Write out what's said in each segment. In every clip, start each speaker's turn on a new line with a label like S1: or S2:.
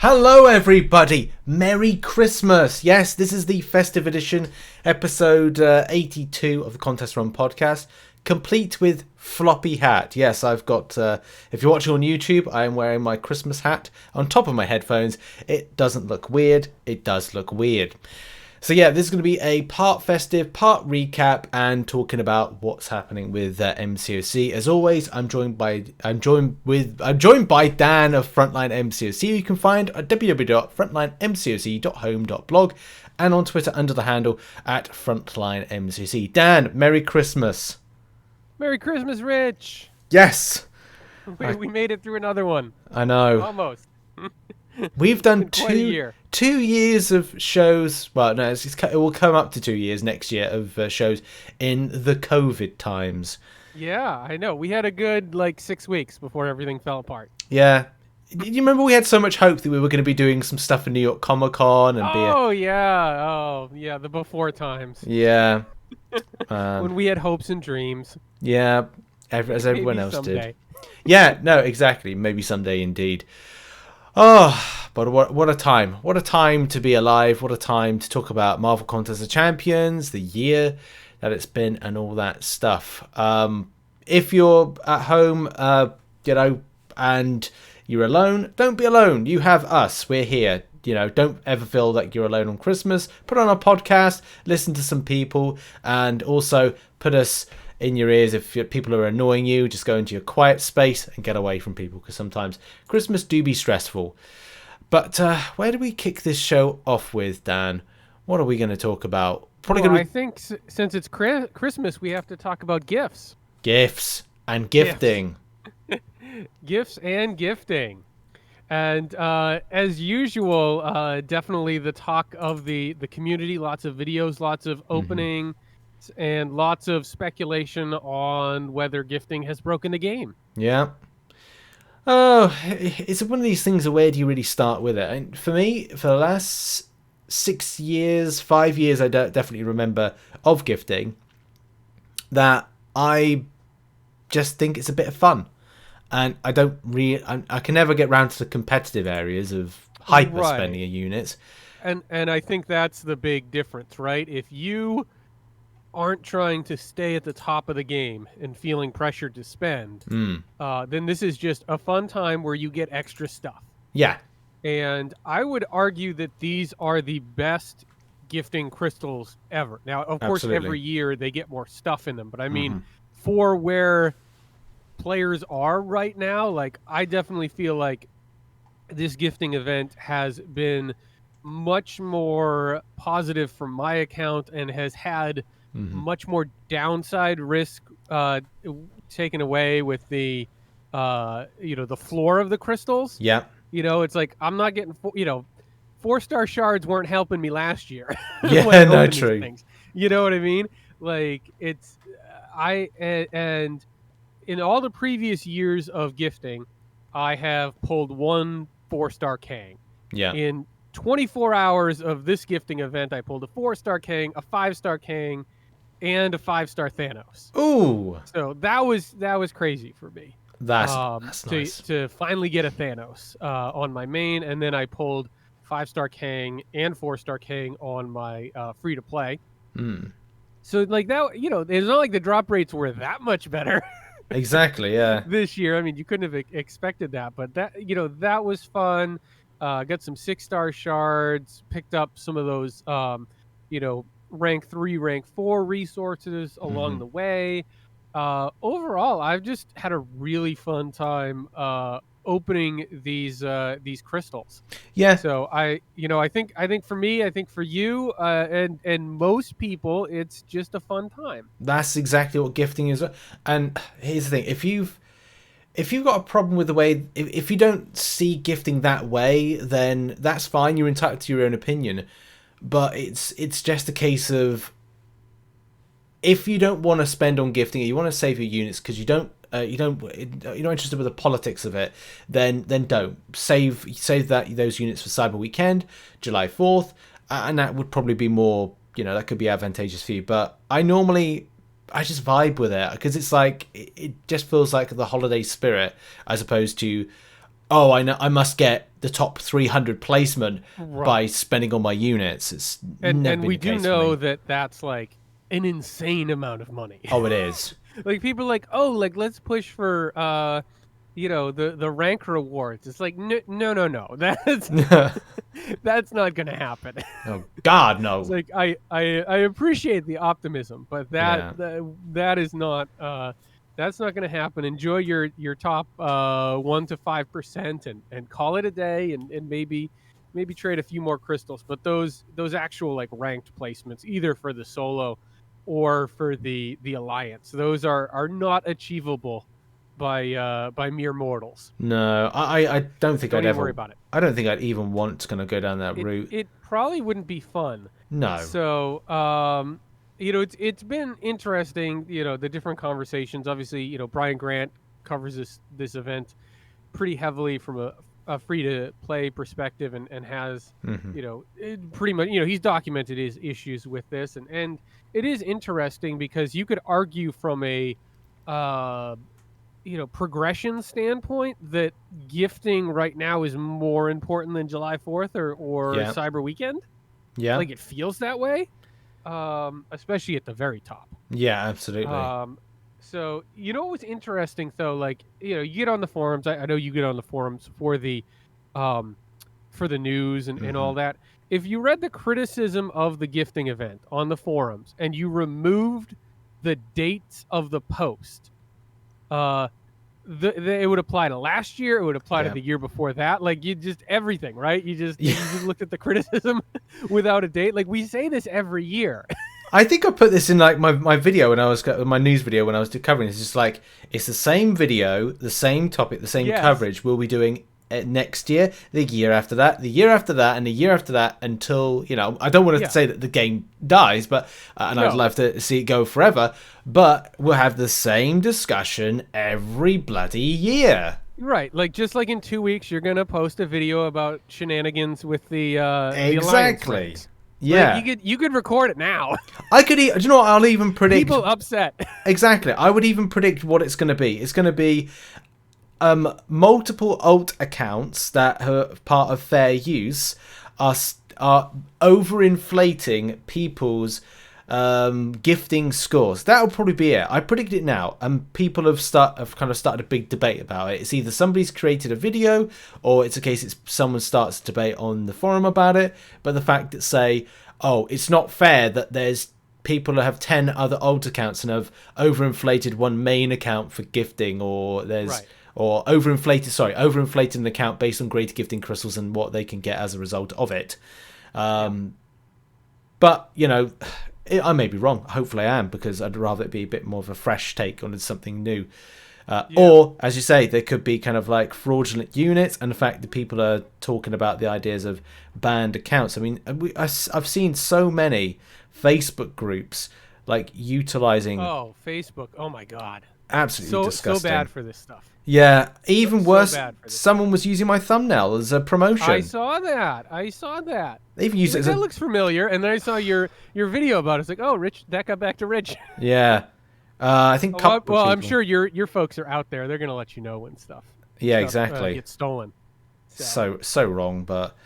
S1: Hello everybody, Merry Christmas. Yes, this is the Festive edition, episode 82 of the Contest Run podcast, complete with floppy hat. Yes, I've got, if you're watching on YouTube, I am wearing my Christmas hat on top of my headphones. It doesn't look weird, it does look weird. So yeah, this is going to be a part festive, part recap, and talking about what's happening with MCOC. As always, I'm joined by Dan of Frontline MCOC. You can find at www.frontlinemcoc.home.blog and on Twitter under the handle at frontlinemcoc. Dan, Merry Christmas.
S2: Merry Christmas, Rich.
S1: Yes,
S2: we made it through another one.
S1: I know.
S2: Almost.
S1: We've done
S2: Quite a year.
S1: 2 years of shows. Well, no, it will come up to 2 years next year of shows in the COVID times.
S2: Yeah, I know. We had a good 6 weeks before everything fell apart.
S1: Yeah. You remember we had so much hope that we were going to be doing some stuff in New York Comic Con and
S2: yeah, the before times.
S1: Yeah.
S2: When we had hopes and dreams.
S1: Yeah, as everyone else
S2: someday.
S1: did. Yeah, no, exactly. Maybe someday indeed. Oh, but what a time. What a time to be alive. What a time to talk about Marvel Contest of Champions, the year that it's been, and all that stuff. If you're at home, and you're alone, don't be alone. You have us. We're here. Don't ever feel like you're alone on Christmas. Put on a podcast, listen to some people, and also put us in your ears. If people are annoying you, just go into your quiet space and get away from people, because sometimes Christmas do be stressful. But where do we kick this show off with, Dan? What are we going to talk about?
S2: I think since it's Christmas, we have to talk about gifts.
S1: Gifts and gifting.
S2: Gifts and gifting. And as usual, definitely the talk of the community. Lots of videos, lots of opening. And lots of speculation on whether gifting has broken the game.
S1: Yeah. Oh, it's one of these things where do you really start with it? And for me, for the last 5 years, I definitely remember of gifting that I just think it's a bit of fun. And I can never get around to the competitive areas of hyper spending of units.
S2: And I think that's the big difference, right? If you aren't trying to stay at the top of the game and feeling pressured to spend, then this is just a fun time where you get extra stuff.
S1: Yeah.
S2: And I would argue that these are the best gifting crystals ever. Now, of course, every year they get more stuff in them. But I mean, for where players are right now, I definitely feel like this gifting event has been much more positive from my account and has had much more downside risk taken away with the the floor of the crystals.
S1: Yeah.
S2: It's like I'm not getting 4-star shards weren't helping me last year.
S1: Yeah, no, true.
S2: Things. You know what I mean? It's and in all the previous years of gifting, I have pulled 1 4-star Kang.
S1: Yeah.
S2: In 24 hours of this gifting event, I pulled a 4-star Kang, a 5-star Kang, and a 5-star Thanos.
S1: Ooh.
S2: So that was crazy for me.
S1: That's nice.
S2: To finally get a Thanos on my main, and then I pulled 5-star Kang and 4-star Kang on my free to play. So that, it's not like the drop rates were that much better.
S1: Exactly, yeah.
S2: This year, I mean, you couldn't have expected that, but that that was fun. Got some 6-star shards, picked up some of those rank 3, rank 4 resources along the way. Overall, I've just had a really fun time opening these crystals.
S1: Yeah.
S2: So I think for me, I think for you, and most people, it's just a fun time.
S1: That's exactly what gifting is. And here's the thing: if you've got a problem with the way, if you don't see gifting that way, then that's fine. You're entitled to your own opinion. But it's just a case of, if you don't want to spend on gifting, or you want to save your units because you're not interested with the politics of it, then don't save those units for Cyber Weekend, July 4th, and that would probably be more, that could be advantageous for you. But I just vibe with it because it's like, it just feels like the holiday spirit, as opposed to, oh, I know, I must get the top 300 placement
S2: Right.
S1: by spending on my units. It's never been
S2: we
S1: the
S2: do
S1: case for
S2: know
S1: me.
S2: that that's like an insane amount of money.
S1: Oh, it is.
S2: Like people are like, oh, like let's push for the rank rewards. It's like no, that's not gonna happen.
S1: Oh God,
S2: It's
S1: no.
S2: like I appreciate the optimism, but
S1: Yeah.
S2: that is not that's not gonna happen. Enjoy your top 1 to 5% and call it a day, and maybe trade a few more crystals. But those actual like ranked placements, either for the solo or for the alliance, those are not achievable by mere mortals.
S1: No, I don't think
S2: Don't
S1: I'd
S2: even
S1: ever.
S2: worry about it.
S1: I don't think I'd even want to kind of go down that route.
S2: It probably wouldn't be fun.
S1: No.
S2: So, it's been interesting, the different conversations. Obviously, Brian Grant covers this event pretty heavily from a free to play perspective, and has,
S1: Hmm.
S2: pretty much, he's documented his issues with this, and it is interesting because you could argue from a uh progression standpoint that gifting right now is more important than July 4th or
S1: Yeah.
S2: Cyber Weekend.
S1: Yeah.
S2: Like it feels that way, especially at the very top.
S1: Yeah. Absolutely.
S2: So what was interesting though, like you get on the forums. I know you get on the forums um, for the news and
S1: Hmm.
S2: all that. If you read the criticism of the gifting event on the forums and you removed the dates of the post, uh, it would apply to last year. It would apply to
S1: Yeah.
S2: the year before that. Like you just everything, right? You
S1: Yeah.
S2: just looked at the criticism without a date. Like we say this every year.
S1: I think I put this in like my video when I was my news video when I was covering. It's just like it's the same video, the same topic, the same
S2: Yes.
S1: coverage. We'll be doing next year, the year after that, the year after that, and the year after that until I don't want to
S2: Yeah.
S1: say that the game dies, but and I'd
S2: No.
S1: love to see it go forever. But we'll have the same discussion every bloody year.
S2: Right. Like just like in 2 weeks, you're gonna post a video about shenanigans with the alliance
S1: Exactly.
S2: ranks. Like
S1: Yeah.
S2: you could record it now.
S1: I could. Do you know what? I'll even predict.
S2: People upset.
S1: Exactly. I would even predict what it's going to be. It's going to be multiple alt accounts that are part of fair use are overinflating people's gifting scores. That'll probably be it. I predict it now, and people have kind of started a big debate about it. It's either somebody's created a video, or it's a case it's someone starts a debate on the forum about it. But the fact that say, oh, it's not fair that there's people that have 10 other alt accounts and have overinflated one main account for gifting, or there's
S2: Right.
S1: or overinflated an account based on greater gifting crystals and what they can get as a result of it. But I may be wrong. Hopefully I am, because I'd rather it be a bit more of a fresh take on something new. Or, as you say, there could be kind of like fraudulent units, and the fact that people are talking about the ideas of banned accounts. I mean, I've seen so many Facebook groups like utilizing
S2: Oh, Facebook. Oh my God.
S1: absolutely disgusting.
S2: So bad for this stuff.
S1: Yeah, even
S2: So
S1: worse,
S2: bad for this
S1: someone was using my thumbnail as a promotion.
S2: I saw that.
S1: They even used it as
S2: That
S1: a
S2: looks familiar. And then I saw your video about it. It's like, oh, Rich, that got back to Rich.
S1: yeah. I think. Couple
S2: Well,
S1: of
S2: I'm
S1: people.
S2: sure your folks are out there. They're gonna let you know when stuff.
S1: Yeah,
S2: Exactly. Gets stolen.
S1: So wrong, but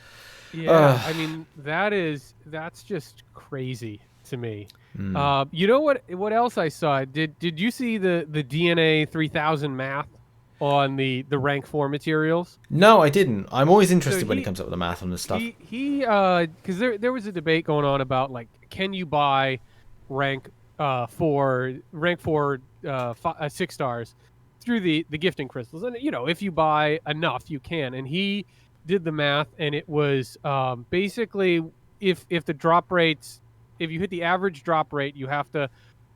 S2: Yeah, I mean that's just crazy to me. You know what else I saw? Did you see the DNA 3000 math on the rank 4 materials?
S1: no, I didn't. I'm always interested when he
S2: he-
S1: comes up with the math on this stuff.
S2: He because there was a debate going on about like can you buy rank 4 6 stars through the gifting crystals, and if you buy enough you can, and he did the math, and it was basically if the drop rates, if you hit the average drop rate, you have to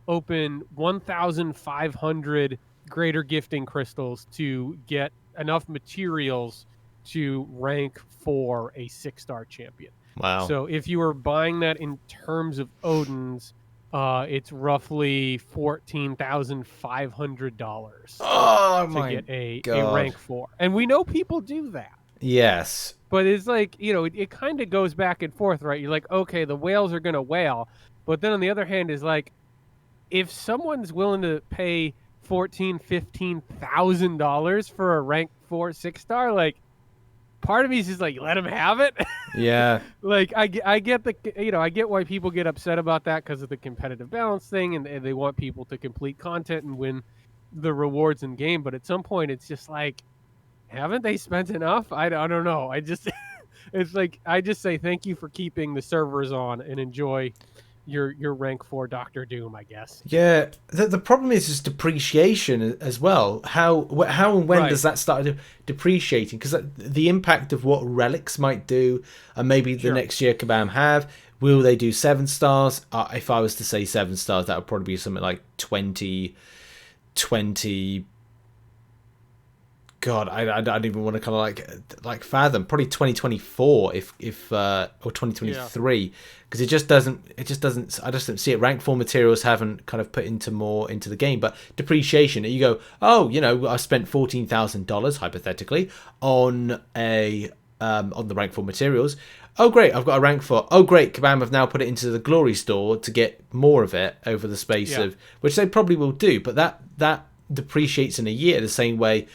S2: open 1,500 greater gifting crystals to get enough materials to rank for a 6-star champion.
S1: Wow.
S2: So if you were buying that in terms of Odin's, it's roughly $14,500
S1: Oh
S2: to
S1: my
S2: get a
S1: God.
S2: rank 4, and we know people do that.
S1: Yes.
S2: But it's like, it kind of goes back and forth, right? You're like, okay, the whales are going to whale. But then on the other hand is like, if someone's willing to pay $14,000, $15,000 for a rank 4 6-star, like, part of me is just like, let him have it.
S1: Yeah.
S2: Like I get the, I get why people get upset about that because of the competitive balance thing, and they want people to complete content and win the rewards in game. But at some point, it's just like, haven't they spent enough? I don't know. I just it's like I just say thank you for keeping the servers on and enjoy your rank 4 Doctor Doom, I guess.
S1: Yeah, the problem is depreciation as well. How and when does that start depreciating? Because the impact of what Relics might do, and maybe the next year Kabam have, will they do 7 stars? If I was to say 7 stars, that would probably be something like 20. God, I don't even want to kind of like fathom. Probably 2024 if or 2023, because it just doesn't. I just don't see it. Rank 4 materials haven't kind of put more into the game, but depreciation. You go, oh, I spent $14,000 hypothetically on on the rank 4 materials. Oh great, I've got a rank 4. Oh great, Kabam have now put it into the glory store to get more of it over the space of, which they probably will do, but that depreciates in a year the same way.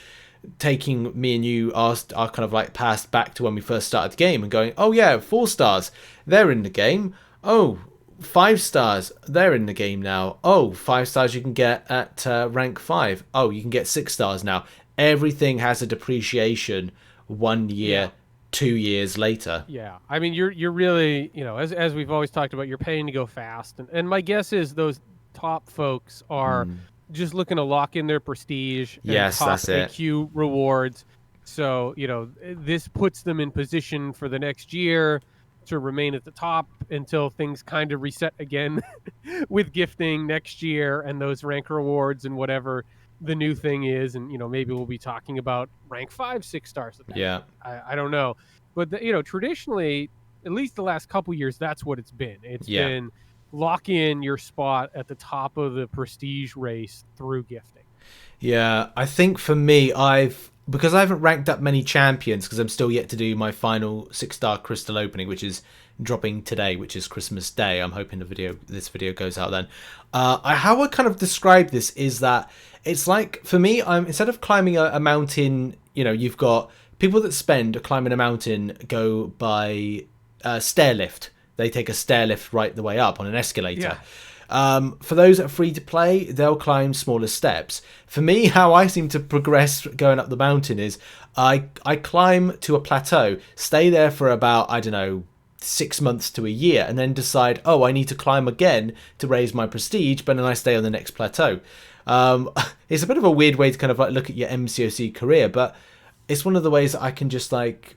S1: Taking me and you are kind of like passed back to when we first started the game and going, oh yeah, 4 stars, they're in the game. Oh, 5 stars, they're in the game now. Oh, 5 stars you can get at rank 5. Oh, you can get 6 stars now. Everything has a depreciation 1 year, 2 years later.
S2: Yeah, I mean you're really, as we've always talked about, you're paying to go fast, and my guess is those top folks are just looking to lock in their prestige and top AQ rewards. So, this puts them in position for the next year to remain at the top until things kind of reset again with gifting next year and those rank rewards and whatever the new thing is. And, maybe we'll be talking about rank 5, 6 stars.
S1: Yeah.
S2: I don't know. But, traditionally, at least the last couple years, that's what it's been. It's been lock in your spot at the top of the prestige race through gifting.
S1: Yeah, I think for me, because I haven't ranked up many champions, because I'm still yet to do my final 6-star crystal opening, which is dropping today, which is Christmas Day. I'm hoping this video goes out then. How I kind of describe this is that it's like, for me, instead of climbing a mountain, you've got people that spend climbing a mountain go by stair lift. They take a stair lift right the way up on an escalator. For those that are free to play, they'll climb smaller steps. For me, how I seem to progress going up the mountain is I climb to a plateau, stay there for about, 6 months to a year, and then decide, oh, I need to climb again to raise my prestige, but then I stay on the next plateau. It's a bit of a weird way to kind of like look at your MCOC career, but it's one of the ways that I can just like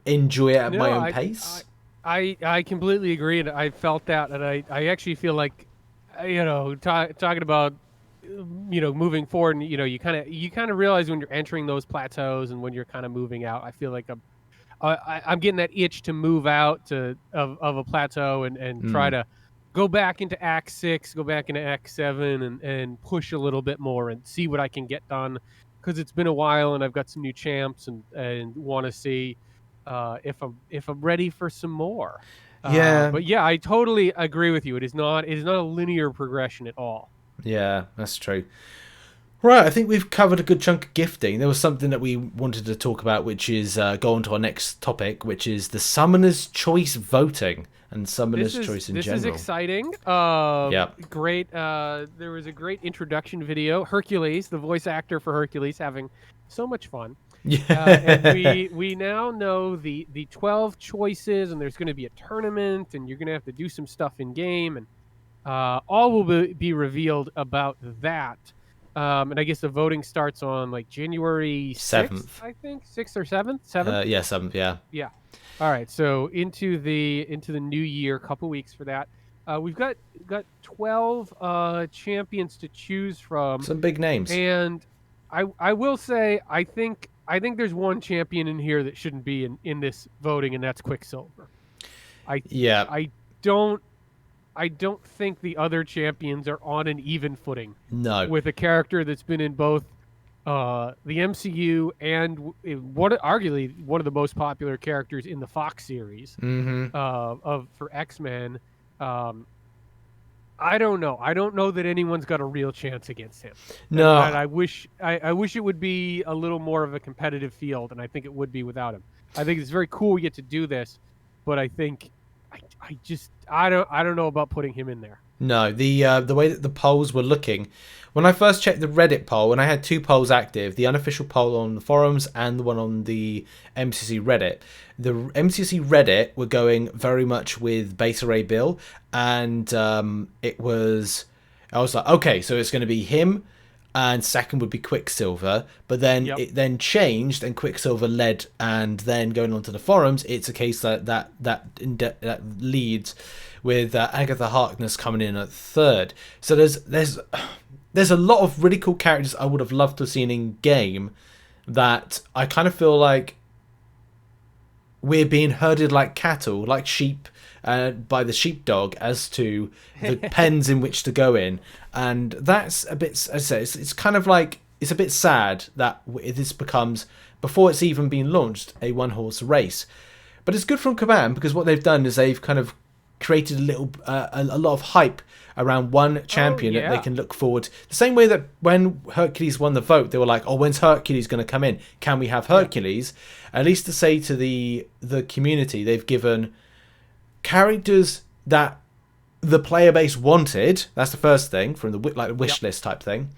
S1: enjoy it at my own pace.
S2: I completely agree, and I felt that, and I actually feel like, talking about, moving forward, and you kind of realize when you're entering those plateaus and when you're kind of moving out. I feel like I'm getting that itch to move out of a plateau and try to go back into Act 6, go back into Act 7, and push a little bit more and see what I can get done, because it's been a while and I've got some new champs and want to see. If I'm ready for some more. But yeah, I totally agree with you. It is not a linear progression at all.
S1: Yeah, that's true. Right, I think we've covered a good chunk of gifting. There was something that we wanted to talk about, which is go on to our next topic, which is the Summoner's Choice voting and Summoner's Choice in general.
S2: This is exciting. Great. There was a great introduction video. Hercules, the voice actor for Hercules, having so much fun. And we now know the 12 choices, and there's going to be a tournament, and you're going to have to do some stuff in game, and all will be revealed about that. And I guess the voting starts on like January 7th, I think, 6th or 7th. 7th.
S1: 7th. Yeah.
S2: All right. So into the new year, couple weeks for that. We've got 12 champions to choose from.
S1: Some big names.
S2: And I will say I think there's one champion in here that shouldn't be in this voting, and that's Quicksilver. I don't think the other champions are on an even footing.
S1: No. With
S2: a character that's been in both the MCU and arguably one of the most popular characters in the Fox series for X-Men. I don't know. I don't know that anyone's got a real chance against him.
S1: No.
S2: And I wish it would be a little more of a competitive field, and I think it would be without him. I think it's very cool we get to do this, but I think I don't know about putting him in there.
S1: No, the way that the polls were looking, when I first checked the Reddit poll, and I had 2 polls active, the unofficial poll on the forums and the one on the MCC Reddit. The MCC Reddit were going very much with Beta Ray Bill, and I was like, okay, so it's going to be him, and second would be Quicksilver, but then it then changed, and Quicksilver led, and then going on to the forums, it's a case that leads with Agatha Harkness coming in at third. So there's a lot of really cool characters I would have loved to have seen in game that I kind of feel like we're being herded like cattle, like sheep, by the sheepdog as to the pens in which to go in. And that's a bit, as I say, it's kind of like, it's a bit sad that this becomes, before it's even been launched, a one-horse race. But it's good from Kabam, because what they've done is they've kind of created a lot of hype around one champion that they can look forward. The same way that when Hercules won the vote, they were like, oh, when's Hercules going to come in? Can we have Hercules? At least to say to the community, they've given characters that the player base wanted. That's the first thing, from the wish list type thing.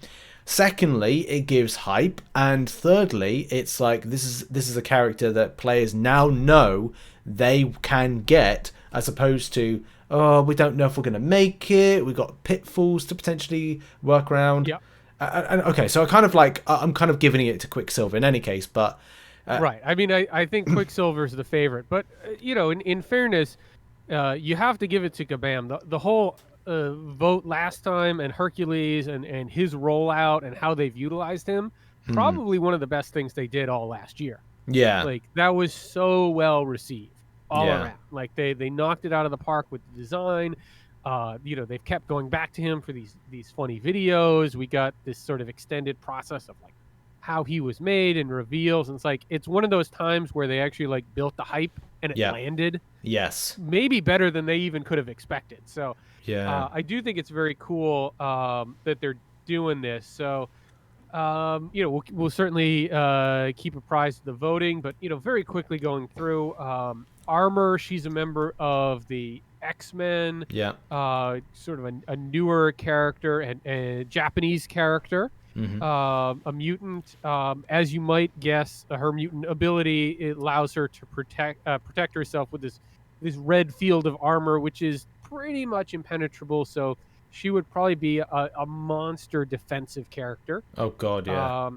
S1: Secondly, it gives hype, and thirdly, it's like this is a character that players now know they can get, as opposed to, oh, we don't know if we're going to make it. We've got pitfalls to potentially work around.
S2: Yeah.
S1: And okay, so I'm kind of giving it to Quicksilver in any case, but
S2: right. I mean, I think Quicksilver's the favorite, but in fairness, you have to give it to Kabam. The whole vote last time, and Hercules and his rollout and how they've utilized him, probably one of the best things they did all last year.
S1: Yeah.
S2: Like, that was so well received all around. Like, they knocked it out of the park with the design. They've kept going back to him for these funny videos. We got this sort of extended process of like how he was made and reveals, and it's one of those times where they actually like built the hype and it landed.
S1: Yes.
S2: Maybe better than they even could have expected. So I do think it's very cool that they're doing this. So we'll certainly keep apprised of the voting, but very quickly going through Armor. She's a member of the X-Men.
S1: Yeah.
S2: Sort of a newer character and a Japanese character. A mutant. As you might guess, her mutant ability, it allows her to protect herself with this red field of armor, which is pretty much impenetrable. So she would probably be a monster defensive character.
S1: Oh God, yeah.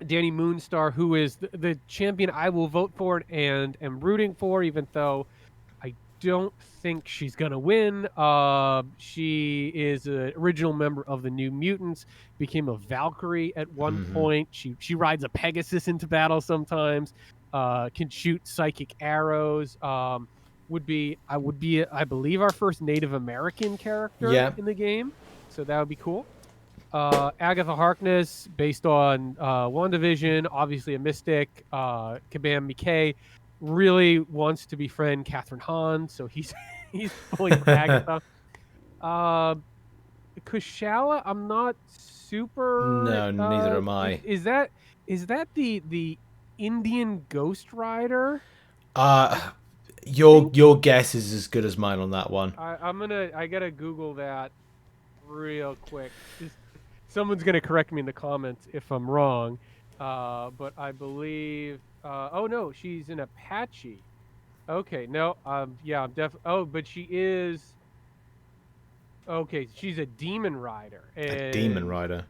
S2: Danny Moonstar, who is the champion I will vote for and am rooting for, even though I don't think she's gonna win. She is an original member of the New Mutants, became a Valkyrie at one point. She rides a Pegasus into battle sometimes, can shoot psychic arrows. Would be I believe our first Native American character in the game, so that would be cool. Agatha Harkness, based on WandaVision, obviously a mystic. Kabam McKay really wants to befriend Catherine Hahn, so he's pulling for Agatha. Kushala, I'm not super.
S1: No, neither am I.
S2: Is that the Indian Ghost Rider?
S1: Your guess is as good as mine on that one.
S2: I gotta Google that real quick. Someone's gonna correct me in the comments if I'm wrong, but I believe. Oh no, she's an Apache. Okay, no, yeah, I'm but she is. Okay, she's a demon rider.
S1: A demon rider.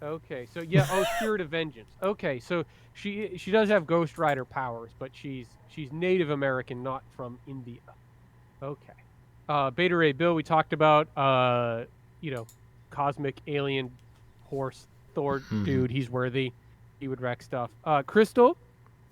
S2: Okay, so yeah, Spirit of Vengeance. Okay, so she does have Ghost Rider powers, but she's Native American, not from India. Okay. Beta Ray Bill, we talked about. Cosmic alien horse Thor dude. He's worthy. He would wreck stuff. Crystal.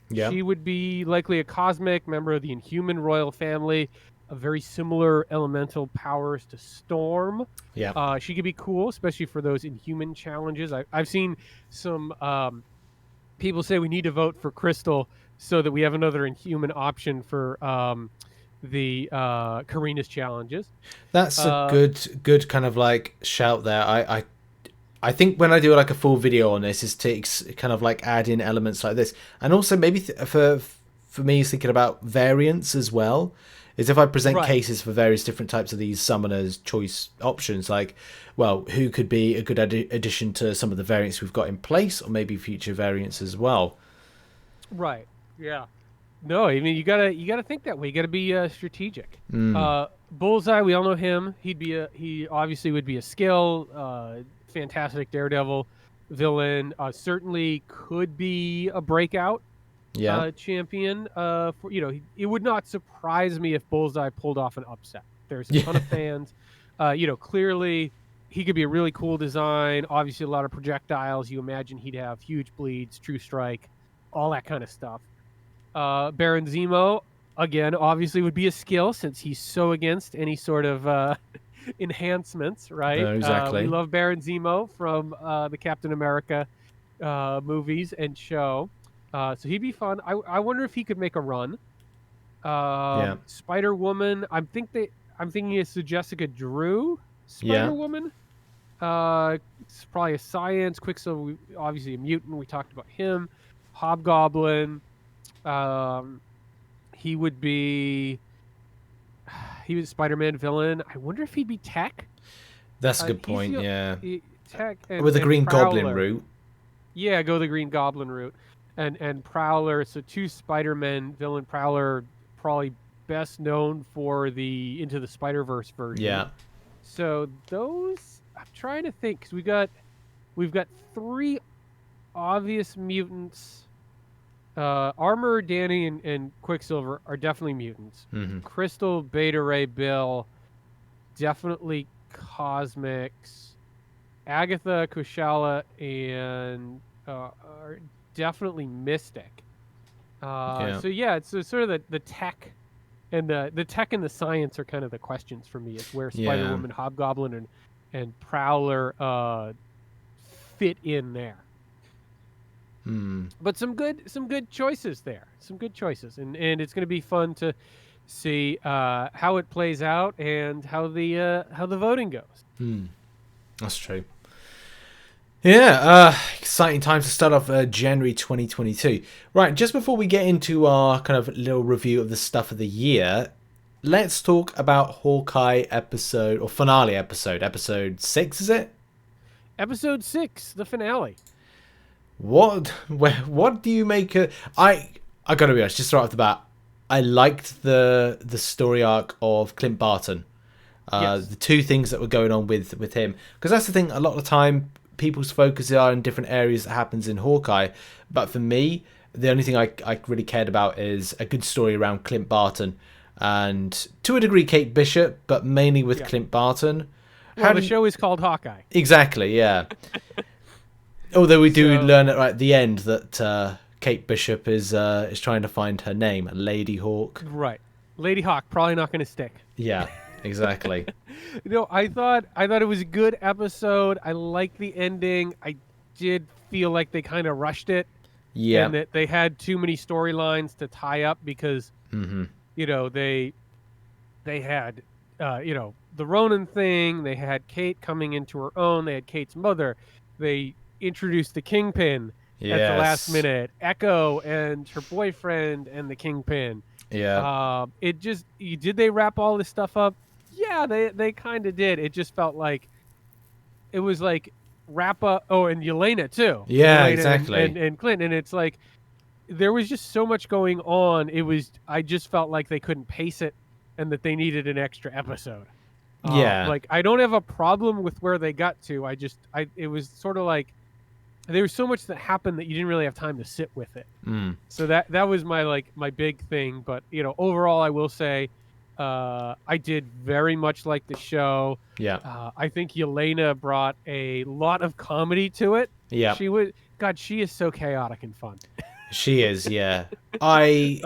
S2: Yeah. She would be likely a cosmic member of the Inhuman royal family. A very similar elemental powers to Storm. Yeah. She could be cool, especially for those Inhuman challenges. I've seen some people say we need to vote for Crystal so that we have another Inhuman option for the Karina's challenges.
S1: That's a good kind of like shout there. I think when I do like a full video on this is to kind of like add in elements like this, and also maybe for for me is thinking about variants as well. Is if I present
S2: Right.
S1: cases for various different types of these summoners choice options, like, well, who could be a good addition to some of the variants we've got in place, or maybe future variants as well.
S2: Right. Yeah. No, I mean, you gotta think that way. You gotta be strategic. Bullseye, we all know him. He obviously would be a skill, fantastic Daredevil villain. Certainly could be a breakout
S1: Yeah.
S2: champion. It would not surprise me if Bullseye pulled off an upset. There's a ton of fans. Clearly he could be a really cool design. Obviously, a lot of projectiles. You imagine he'd have huge bleeds, true strike, all that kind of stuff. Baron Zemo, again, obviously would be a skill since he's so against any sort of enhancements, right?
S1: Exactly.
S2: We love Baron Zemo from the Captain America movies and show. So he'd be fun. I wonder if he could make a run. Spider-Woman, I'm thinking it's the Jessica Drew Spider-Woman. It's probably a science. Quicksilver, obviously a mutant. We talked about him. Hobgoblin. He was Spider-Man villain. I wonder if he'd be tech.
S1: That's a good point.
S2: Tech
S1: with the Green Goblin route.
S2: Yeah, go the Green Goblin route, and Prowler. So 2 Spider-Man villain. Prowler probably best known for the Into the Spider-Verse version.
S1: Yeah.
S2: So those, I'm trying to think, because we've got 3 obvious mutants. Armor, Danny, and Quicksilver are definitely mutants. Crystal, Beta Ray, Bill, definitely Cosmics. Agatha, Kushala, and are definitely Mystic. So yeah, it's sort of the tech, and the tech and the science are kind of the questions for me. It's where Spider-Woman, Hobgoblin, and Prowler fit in there. But some good choices there. Some good choices, and it's going to be fun to see how it plays out and how the voting goes.
S1: That's true. Yeah, exciting times to start off January 2022. Right, just before we get into our kind of little review of the stuff of the year, let's talk about Hawkeye finale episode 6. Is it?
S2: Episode 6, the finale.
S1: What do you make of... I gotta be honest, just right off the bat, I liked the story arc of Clint Barton. The 2 things that were going on with him, because that's the thing, a lot of the time people's focus are in different areas that happens in Hawkeye, but for me the only thing I really cared about is a good story around Clint Barton, and to a degree Kate Bishop, but mainly with Clint Barton.
S2: Well, the show is called Hawkeye.
S1: Exactly, yeah. Although we do learn at the end that Kate Bishop is trying to find her name, Lady Hawk.
S2: Right, Lady Hawk, probably not going to stick.
S1: Yeah, exactly.
S2: I thought it was a good episode. I liked the ending. I did feel like they kind of rushed it.
S1: Yeah,
S2: and that they had too many storylines to tie up because they had the Ronin thing. They had Kate coming into her own. They had Kate's mother. They introduced the Kingpin at the last minute. Echo and her boyfriend and the Kingpin.
S1: Yeah.
S2: Did they wrap all this stuff up? Yeah, they kind of did. It just felt like it was like wrap up. Oh, and Yelena too.
S1: Yeah,
S2: Yelena
S1: exactly.
S2: And Clint, and it's like there was just so much going on. I just felt like they couldn't pace it, and that they needed an extra episode. Like I don't have a problem with where they got to. It was sort of like there was so much that happened that you didn't really have time to sit with it. So that was my big thing. But overall, I will say I did very much like the show.
S1: Yeah.
S2: I think Yelena brought a lot of comedy to it.
S1: Yeah.
S2: She is so chaotic and fun.
S1: She is, yeah. I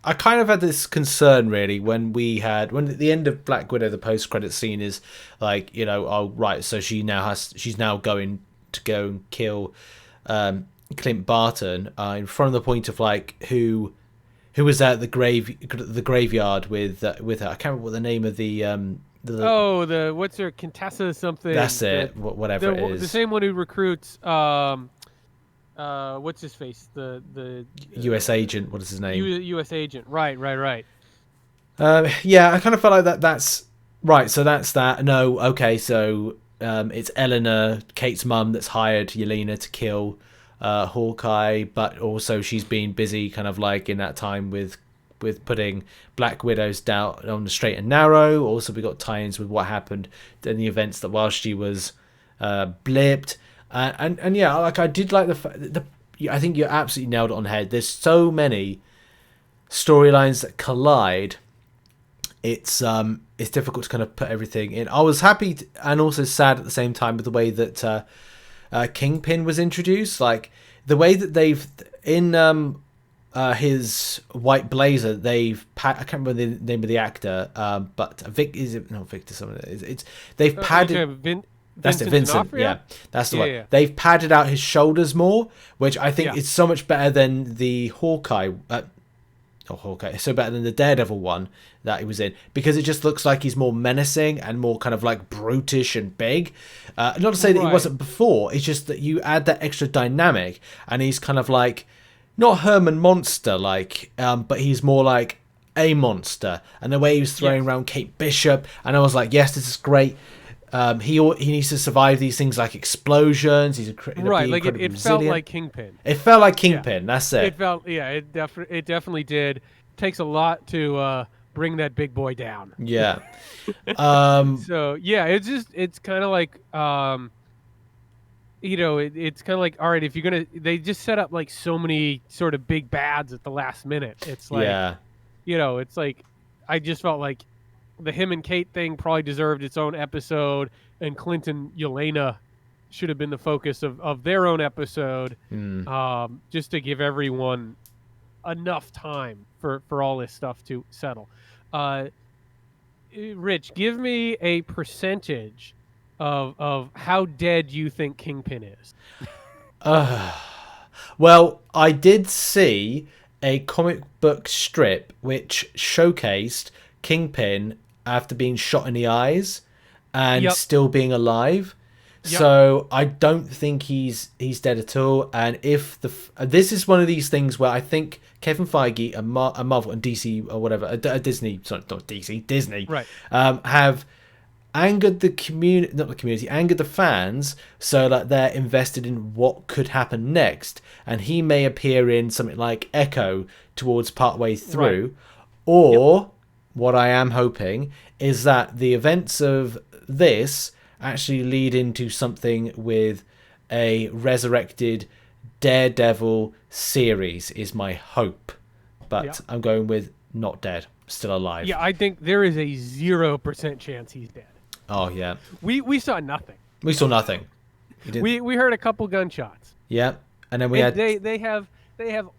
S1: kind of had this concern really when at the end of Black Widow, the post-credit scene is like, oh right, so she's now going to go and kill Clint Barton from the point of like who was at the graveyard with her. I can't remember what the name of the
S2: what's her Contessa something.
S1: That's it. Whatever it is.
S2: The same one who recruits what's his face? The
S1: U.S. agent. What is his name?
S2: U.S. agent. Right.
S1: Yeah, I kind of felt like that's right. So that's that. No, okay. So it's Eleanor, Kate's mum, that's hired Yelena to kill Hawkeye, but also she's been busy, kind of like in that time with putting Black Widow's down on the straight and narrow. Also, we got tie-ins with what happened in the events that while she was blipped, and yeah, like I did like the. I think you absolutely nailed it on the head. There's so many storylines that collide. It's difficult to kind of put everything in. I was happy and also sad at the same time with the way that Kingpin was introduced. Like the way that they've in his white blazer, I can't remember the name of the actor, but Vic is it not Victor? Someone it's they've padded. That's it, Vincent.
S2: D'Onofrio?
S1: Yeah, that's the one.
S2: Yeah.
S1: They've padded out his shoulders more, which I think
S2: Yeah.
S1: is so much better than the Hawkeye. Hawkeye. It's so better than the Daredevil one that he was in, because it just looks like he's more menacing and more kind of like brutish and big. Not to say that he wasn't before. It's just that you add that extra dynamic, and he's kind of like not Herman Monster like, but he's more like a monster. And the way he was throwing around Kate Bishop, and I was like, yes, this is great. He needs to survive these things like explosions. He's
S2: right. Like it felt like Kingpin.
S1: It felt like Kingpin. Yeah. That's it.
S2: It felt it definitely did. Takes a lot to bring that big boy down.
S1: Yeah.
S2: So yeah, it's kind of like it's kind of like, all right, if you're they just set up like so many sort of big bads at the last minute. It's like it's like I just felt like the him and Kate thing probably deserved its own episode, and Clint and Yelena should have been the focus of their own episode, just to give everyone enough time for all this stuff to settle. Rich, give me a percentage of how dead you think Kingpin is.
S1: Well, I did see a comic book strip which showcased Kingpin after being shot in the eyes and still being alive. So I don't think he's dead at all. And if this is one of these things where I think Kevin Feige and Marvel and DC or whatever, Disney, sorry, not DC, Disney,
S2: right,
S1: have angered the community, not the community, angered the fans, so that they're invested in what could happen next. And he may appear in something like Echo towards partway through, or what I am hoping is that the events of this actually lead into something with a resurrected Daredevil series is my hope. But I'm going with not dead, still alive.
S2: Yeah, I think there is a 0% chance he's dead.
S1: Oh, yeah.
S2: We saw nothing.
S1: We saw nothing.
S2: We heard a couple gunshots.
S1: Yeah. And then
S2: they have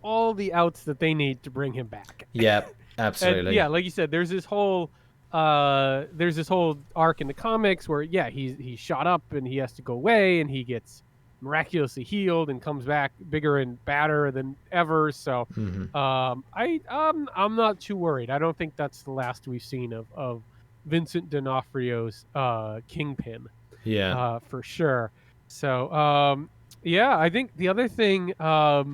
S2: all the outs that they need to bring him back.
S1: Yeah, absolutely.
S2: And like you said, there's this whole arc in the comics where he's shot up and he has to go away, and he gets miraculously healed and comes back bigger and badder than ever. So I'm not too worried. I don't think that's the last we've seen of Vincent D'Onofrio's Kingpin.
S1: Yeah.
S2: For sure. So I think the other thing I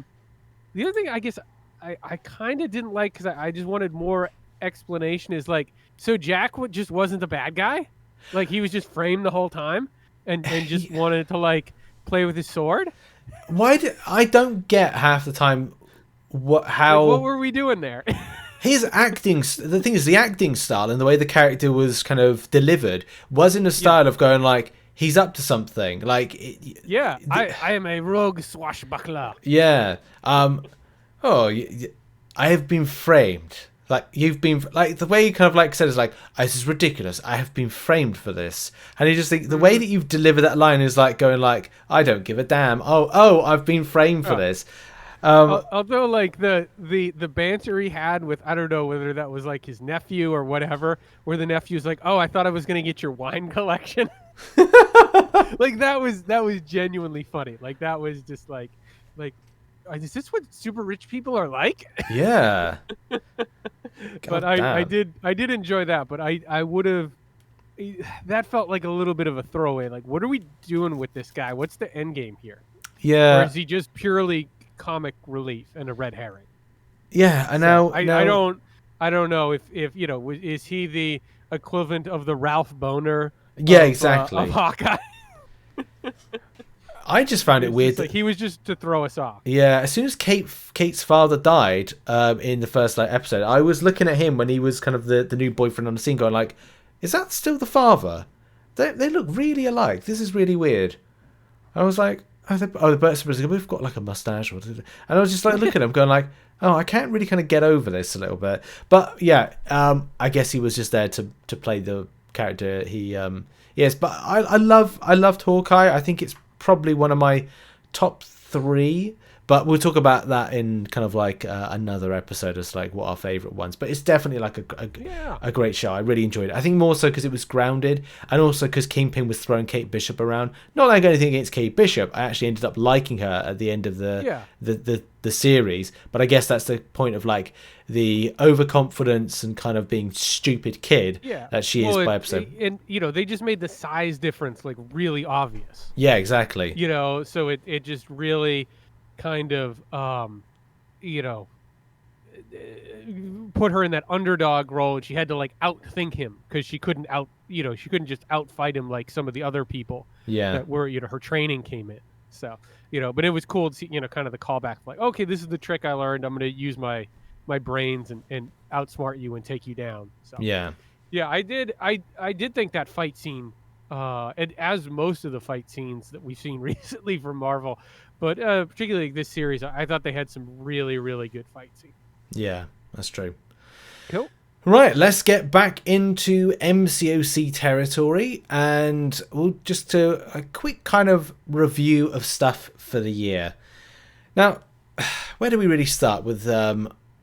S2: guess I kind of didn't like, because I just wanted more explanation, is like, so Jack just wasn't the bad guy? Like he was just framed the whole time and just wanted to like play with his sword?
S1: I don't get half the time what
S2: were we doing there?
S1: His acting, the thing is, the acting style and the way the character was kind of delivered was in a style of going like, he's up to something. Like,
S2: I am a rogue swashbuckler.
S1: Yeah. I have been framed. Like, you've been, like, the way you kind of like said is like, this is ridiculous. I have been framed for this. And you just think the way that you've delivered that line is like going like, I don't give a damn. Oh, I've been framed for this.
S2: Although, like, the banter he had with, I don't know whether that was like his nephew or whatever, where the nephew's like, oh, I thought I was going to get your wine collection. Like, that was genuinely funny. Like, that was just like, is this what super rich people are like?
S1: Yeah.
S2: But I did enjoy that, but I would have, that felt like a little bit of a throwaway. Like, what are we doing with this guy? What's the end game here?
S1: Yeah.
S2: Or is he just purely comic relief and a red herring?
S1: Yeah, I know.
S2: I don't know if is he the equivalent of the Ralph Boner
S1: Yeah,
S2: of
S1: exactly.
S2: Hawkeye?
S1: I just found it weird.
S2: Like he was just to throw us off.
S1: Yeah, as soon as Kate's father died in the first episode, I was looking at him when he was kind of the new boyfriend on the scene, going like, "Is that still the father? They look really alike. This is really weird." I was like, "Oh, the we've got like a mustache," and I was just like looking at him, going like, "Oh, I can't really kind of get over this a little bit." But yeah, I guess he was just there to play the character he yes. But I loved Hawkeye. I think it's probably one of my top 3, but we'll talk about that in kind of like another episode as like what our favorite ones. But it's definitely like a great show. I really enjoyed it. I think more so because it was grounded, and also because Kingpin was throwing Kate Bishop around. Not like anything against Kate Bishop. I actually ended up liking her at the end of the series. But I guess that's the point of like the overconfidence and kind of being stupid kid that she is by episode.
S2: And they just made the size difference like really obvious.
S1: Yeah, exactly.
S2: So it just really kind of put her in that underdog role, and she had to like outthink him because she couldn't just outfight him like some of the other people that were her training came in. So but it was cool to see kind of the callback, like, okay, this is the trick I learned, I'm going to use my brains and outsmart you and take you down. So I did think that fight scene, and as most of the fight scenes that we've seen recently from Marvel, but particularly this series, I thought they had some really, really good fight scenes.
S1: Yeah, that's true.
S2: Cool.
S1: Right, let's get back into MCOC territory, and we'll just do a quick kind of review of stuff for the year. Now, where do we really start with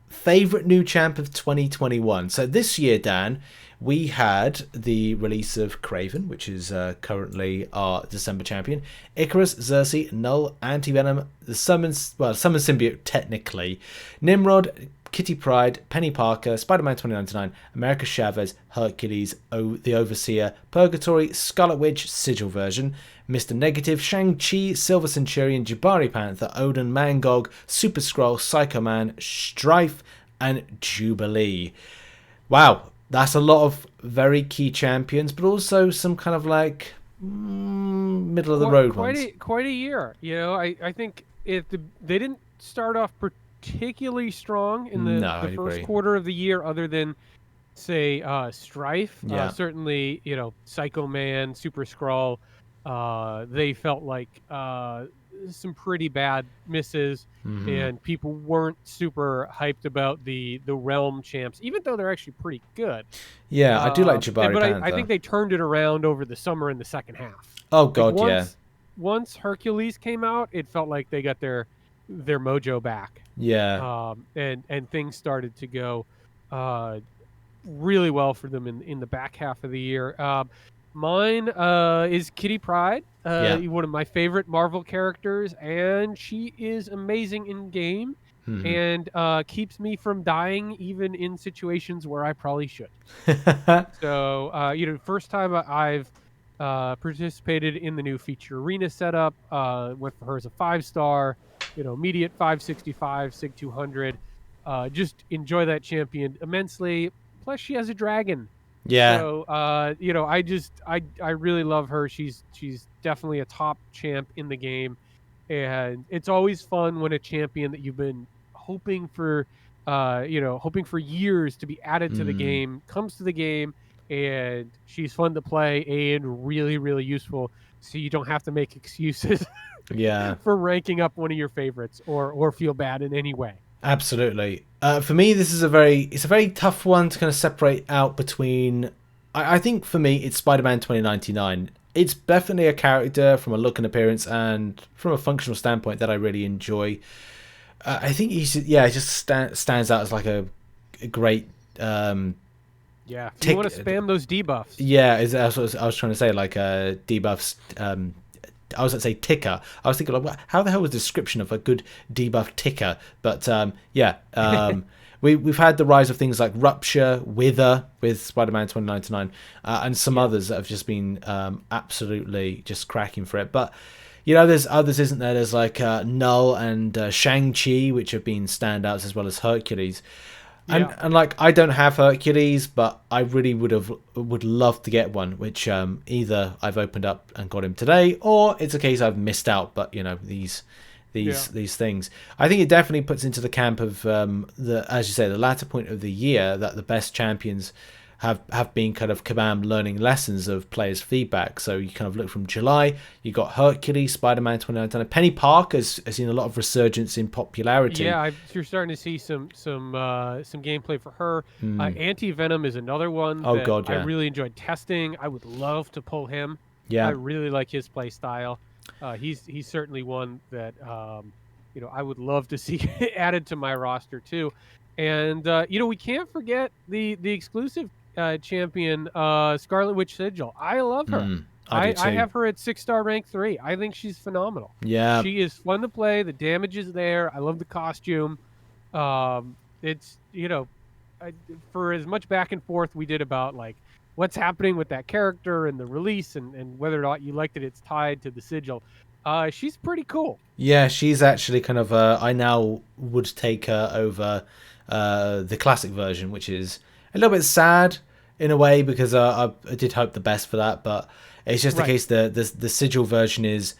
S1: favorite new champ of 2021? So this year, Dan, we had the release of Kraven, which is currently our December champion, Icarus, Xerxes, Null, Anti-Venom, the Summon Symbiote technically, Nimrod, Kitty Pryde, Penny Parker, Spider-Man 2099, America Chavez, Hercules, the Overseer, Purgatory, Scarlet Witch, Sigil version, Mr. Negative, Shang-Chi, Silver Centurion, Jabari Panther, Odin, Mangog, Super Skrull, Psycho Man, Strife, and Jubilee. Wow, that's a lot of very key champions, but also some kind of like middle of the road ones.
S2: Quite a year. I think they didn't start off particularly strong in the first quarter of the year, other than say Strife. Certainly, Psycho Man, Super Skrull, they felt like some pretty bad misses, and people weren't super hyped about the Realm champs, even though they're actually pretty good.
S1: Yeah, I do like Jabari Panther.
S2: But I think they turned it around over the summer in the second half.
S1: Oh god,
S2: once Hercules came out, it felt like they got their mojo back.
S1: Yeah.
S2: And things started to go really well for them in the back half of the year. Mine is Kitty Pryde, one of my favorite Marvel characters, and she is amazing in game, and keeps me from dying even in situations where I probably should. So, first time I've participated in the new feature arena setup, went for her as a 5-star, immediate 565, Sig 200. Just enjoy that champion immensely. Plus, she has a dragon.
S1: Yeah.
S2: So, I really love her. She's definitely a top champ in the game, and it's always fun when a champion that you've been hoping for years to be added to the game comes to the game, and she's fun to play and really, really useful. So you don't have to make excuses. For ranking up one of your favorites or feel bad in any way.
S1: Absolutely. For me, this is a very tough one to kind of separate out between. I think for me, it's Spider-Man 2099. It's definitely a character from a look and appearance and from a functional standpoint that I really enjoy. I think he just stands out as like a great.
S2: If you want to spam those debuffs.
S1: Yeah, that's what I was trying to say, like debuffs. I was going to say ticker. I was thinking, like, how the hell was the description of a good debuff ticker? But we've had the rise of things like Rupture, Wither with Spider-Man 2099, and some others that have just been absolutely just cracking for it. But You know, there's others, isn't there? There's like Null and Shang-Chi, which have been standouts, as well as Hercules. And like, I don't have Hercules, but I really would love to get one, which either I've opened up and got him today, or it's a case I've missed out. But you know, these things, I think it definitely puts into the camp of as you say, the latter point of the year, that the best champions have been kind of Kabam learning lessons of players' feedback. So you kind of look from July, you got Hercules, Spider-Man 2019. Penny Park has seen a lot of resurgence in popularity.
S2: Yeah, you're starting to see some gameplay for her. Anti-Venom is another one that I really enjoyed testing. I would love to pull him.
S1: Yeah,
S2: I really like his play style. He's certainly one that I would love to see added to my roster too. And we can't forget the exclusive champion, Scarlet Witch Sigil. I love her. I have her at 6-star rank 3. I think she's phenomenal.
S1: Yeah,
S2: she is fun to play. The damage is there. I love the costume. It's for as much back and forth we did about like what's happening with that character and the release and whether or not you liked it, it's tied to the sigil. She's pretty cool.
S1: Yeah, she's actually kind of I now would take her over the classic version, which is a little bit sad in a way, because I did hope the best for that, but it's just the case the sigil version is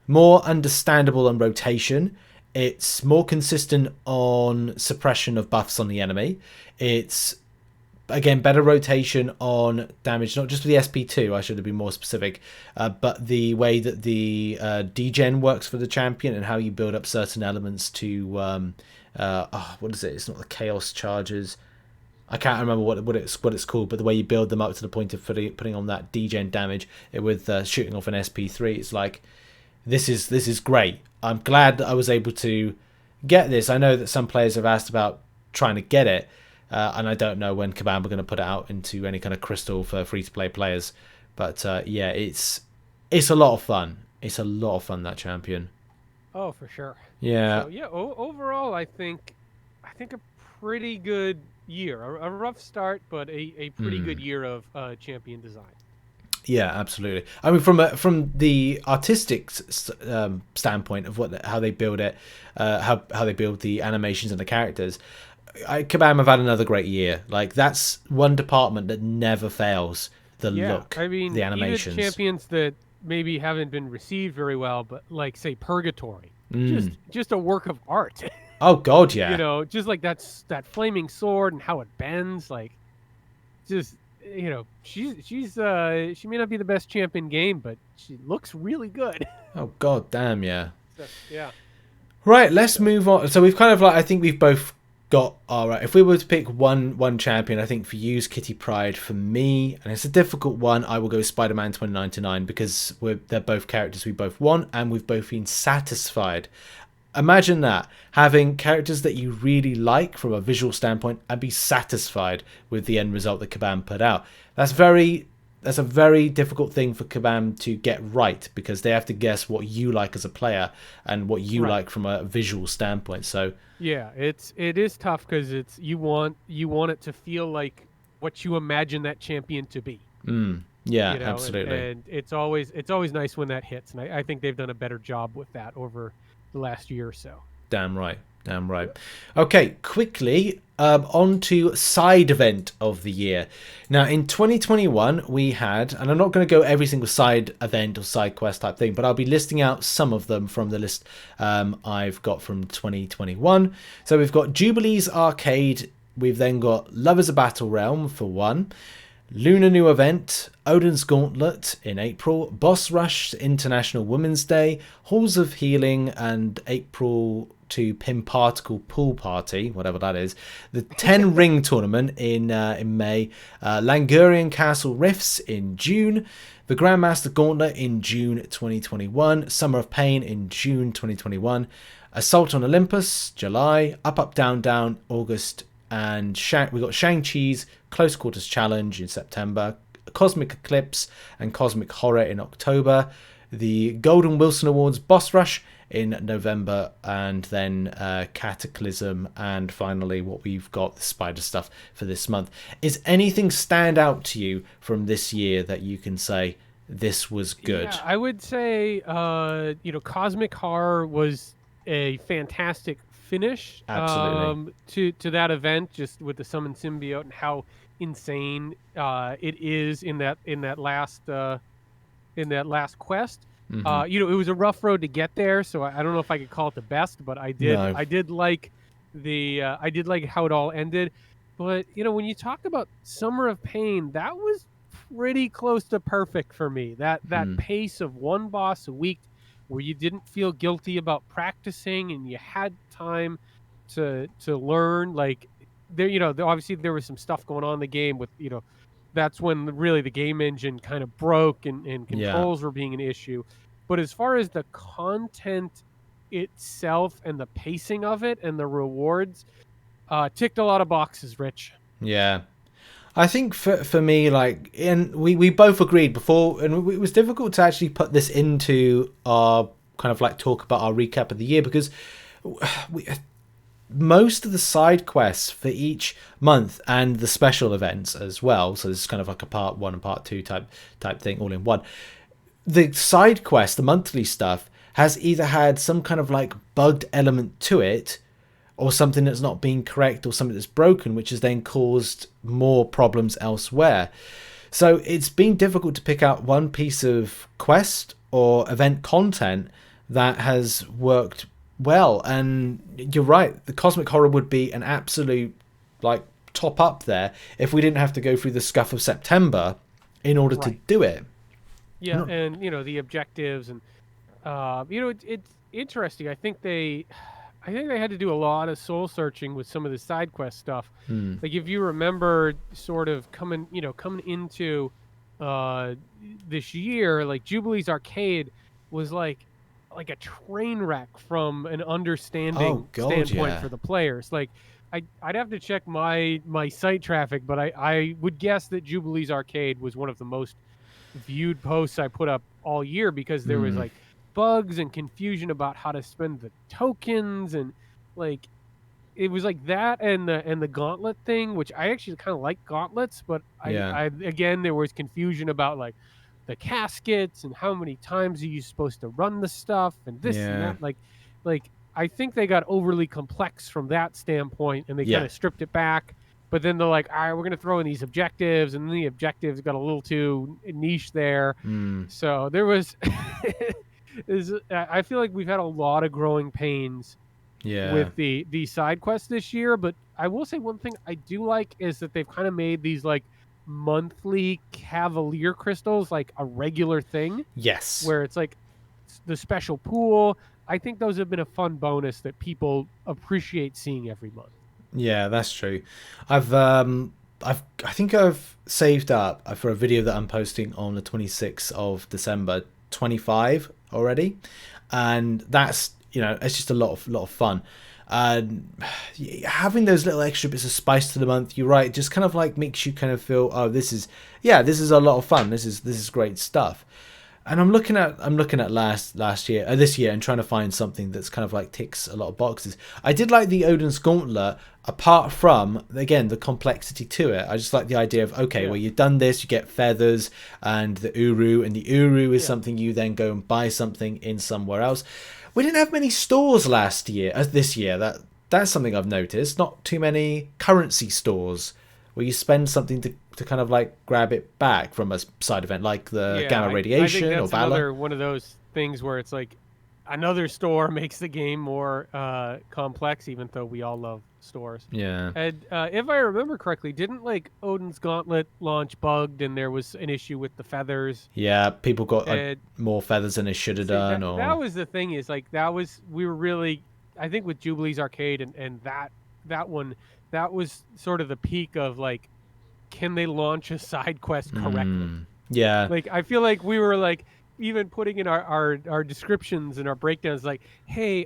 S1: more understandable on rotation. It's more consistent on suppression of buffs on the enemy. It's again better rotation on damage, not just for the SP2. I should have been more specific, but the way that the degen works for the champion and how you build up certain elements to what is it? It's not the chaos charges. I can't remember what it's called, but the way you build them up to the point of putting on that degen damage with shooting off an SP3, it's like this is great. I'm glad that I was able to get this. I know that some players have asked about trying to get it, and I don't know when Kabam are going to put it out into any kind of crystal for free-to-play players. But yeah, it's a lot of fun. It's a lot of fun, that champion.
S2: Oh, for sure.
S1: Yeah.
S2: So, yeah. Overall, I think a pretty good year. A rough start, but a pretty good year of champion design.
S1: Yeah, absolutely. I mean, from the artistic standpoint of how they build it, how they build the animations and the characters, Kabam have had another great year. Like, that's one department that never fails. The look, I mean, the animations.
S2: Even champions that maybe haven't been received very well, but like say Purgatory, just a work of art.
S1: Oh God, yeah.
S2: Just like that flaming sword and how it bends, like just. She may not be the best champ in game, but she looks really good.
S1: Oh God damn, yeah.
S2: So, yeah.
S1: Right, let's move on. So we've kind of I think we've both got right. If we were to pick one champion, I think for you is Kitty Pryde. For me, and it's a difficult one, I will go Spider-Man 2099 because they're both characters we both want and we've both been satisfied. Imagine that, having characters that you really like from a visual standpoint and be satisfied with the end result that Kabam put out. That's a very difficult thing for Kabam to get right, because they have to guess what you like as a player and what you like from a visual standpoint. So
S2: yeah, it is tough because you want it to feel like what you imagine that champion to be.
S1: Yeah, absolutely.
S2: And it's always nice when that hits, and I think they've done a better job with that over the last year or so.
S1: Damn right. Okay, quickly on to side event of the year. Now in 2021 we had, and I'm not going to go every single side event or side quest type thing, but I'll be listing out some of them from the list I've got from 2021. So we've got Jubilee's Arcade, we've then got Lovers of Battle Realm for one, Lunar New Event, Odin's Gauntlet in April, Boss Rush International Women's Day, Halls of Healing, and April to Pin Particle Pool Party, whatever that is, the 10 Ring Tournament in May, Langurian Castle Rifts in June, the Grandmaster Gauntlet in June 2021, Summer of Pain in June 2021, Assault on Olympus, July, Up Down Down, August, and we got Shang-Chi's Close Quarters Challenge in September, Cosmic Eclipse and Cosmic Horror in October, the Golden Wilson Awards Boss Rush in November, and then Cataclysm, and finally what we've got, the Spider stuff for this month. Is anything stand out to you from this year that you can say this was good.
S2: Yeah, I would say, Cosmic Horror was a fantastic finish
S1: Absolutely.
S2: to that event, just with the summon symbiote and how insane it is in that last quest. It was a rough road to get there, so I don't know if I could call it the best, but
S1: No.
S2: I did like I did like how it all ended. But when you talk about Summer of Pain, that was pretty close to perfect for me. That pace of one boss a week, where you didn't feel guilty about practicing and you had time to learn. Like there, obviously there was some stuff going on in the game with that's when really the game engine kind of broke and
S1: Yeah.
S2: controls were being an issue. But as far as the content itself and the pacing of it and the rewards, ticked a lot of boxes, Rich.
S1: Yeah. I think for me, like, and we both agreed before, and it was difficult to actually put this into our kind of like talk about our recap of the year, because we, most of the side quests for each month and the special events as well, so this is kind of like a part 1 and part 2 type thing all in one. The side quest, the monthly stuff, has either had some kind of like bugged element to it, or something that's not been correct, or something that's broken, which has then caused more problems elsewhere. So it's been difficult to pick out one piece of quest or event content that has worked well. And you're right, the Cosmic Horror would be an absolute like top up there if we didn't have to go through the scuff of September in order to do it.
S2: Yeah, and the objectives, and it's interesting. I think they had to do a lot of soul searching with some of the side quest stuff. Like if you remember, sort of coming into this year, like Jubilee's Arcade was like a train wreck from an understanding standpoint for the players. Like I'd have to check my site traffic, but I would guess that Jubilee's Arcade was one of the most viewed posts I put up all year, because there was like bugs and confusion about how to spend the tokens, and like it was like that, and the gauntlet thing, which I actually kind of like gauntlets, but I again, there was confusion about like the caskets and how many times are you supposed to run the stuff and this and that. Like I think they got overly complex from that standpoint, and they kind of stripped it back. But then they're like, all right, we're going to throw in these objectives, and then the objectives got a little too niche there. So there was I feel like we've had a lot of growing pains with the side quests this year. But I will say one thing I do like is that they've kind of made these like monthly Cavalier crystals like a regular thing.
S1: Yes.
S2: Where it's like the special pool. I think those have been a fun bonus that people appreciate seeing every month.
S1: Yeah, that's true. I think I've saved up for a video that I'm posting on the 26th of December 25 already, and that's it's just a lot of fun. Having those little extra bits of spice to the month, you're right, it just kind of like makes you kind of feel, oh, this is a lot of fun. This is great stuff. And I'm looking at this year and trying to find something that's kind of like ticks a lot of boxes. I did like the Odin's Gauntlet, apart from, again, the complexity to it. I just like the idea of, okay, well, you've done this, you get feathers and the Uru, and the Uru is something you then go and buy something in somewhere else. We didn't have many stores this year. That's something I've noticed. Not too many currency stores where you spend something to kind of like grab it back from a side event, like the Gamma Radiation,
S2: I think that's
S1: or Valor.
S2: Another one of those things where it's like another store makes the game more complex, even though we all love stores.
S1: Yeah.
S2: And if I remember correctly, didn't like Odin's Gauntlet launch bugged, and there was an issue with the feathers?
S1: Yeah, people got more feathers than they should have done.
S2: That was the thing, is like we were really, I think with Jubilee's Arcade and that one, that was sort of the peak of like, can they launch a side quest correctly?
S1: Yeah.
S2: Like I feel like we were like even putting in our descriptions and our breakdowns, like, hey,